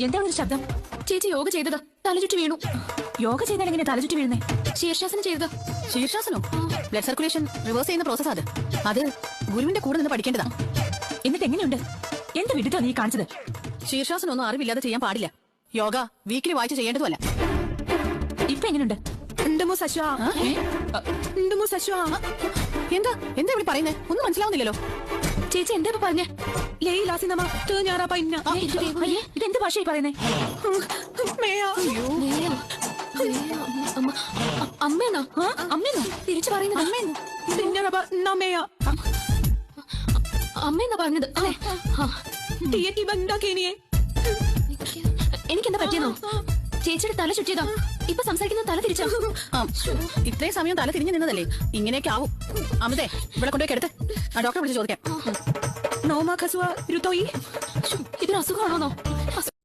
എന്താണ് ഒരു ശബ്ദം? ചേച്ചി യോഗ ചെയ്തതാ, തലചുറ്റി വീണു. യോഗ ചെയ്താൽ എങ്ങനെ തലചുറ്റി വീഴുന്നേ? ശീർഷാസനം ചെയ്തതാ. ശീർഷാസനോ? ബ്ലഡ് സർക്കുലേഷൻ റിവേഴ്സ് ചെയ്യുന്ന പ്രോസസ് അത് ഗുരുവിന്റെ കൂടെ നിന്ന് പഠിക്കേണ്ടതാ. എന്നിട്ട് എങ്ങനെയുണ്ട്? എന്ത് വിഡിതാ നീ കാണിച്ചത്? ശീർഷാസനം ഒന്നും അറിവില്ലാതെ ചെയ്യാൻ പാടില്ല. യോഗ വീക്കിലി വായിച്ച് ചെയ്യേണ്ടതുമല്ല. ഇപ്പൊ എങ്ങനെയുണ്ട്? എന്താ എന്താ ഇവിടെ പറയുന്നേ? ഒന്നും മനസ്സിലാവുന്നില്ലല്ലോ. ചേച്ചി എന്താ ഇപ്പൊ പറഞ്ഞേ? ഇതെന്ത് ഭാഷയായി പറയുന്നേ? അമ്മേന്നോ? അമ്മേന്നോ? തിരിച്ചു പറയുന്നത് അമ്മേന്നാ പറഞ്ഞത് അല്ലേ? എനിക്കെന്താ പറ്റിയെന്നോ? ചേച്ചിയുടെ തല ചുറ്റിയതാ. ഇപ്പൊ സംസാരിക്കുന്ന തല തിരിച്ചാ. ഇത്രയും സമയം തല തിരിഞ്ഞു നിന്നതല്ലേ, ഇങ്ങനെയൊക്കെ ആവും. അമിതേ, ഇവിടെ കൊണ്ടുപോയി കിടത്ത്. ഡോക്ടറെ വിളിച്ച് ചോദിക്കാം. ഇതൊരു അസുഖമാണോന്നോ?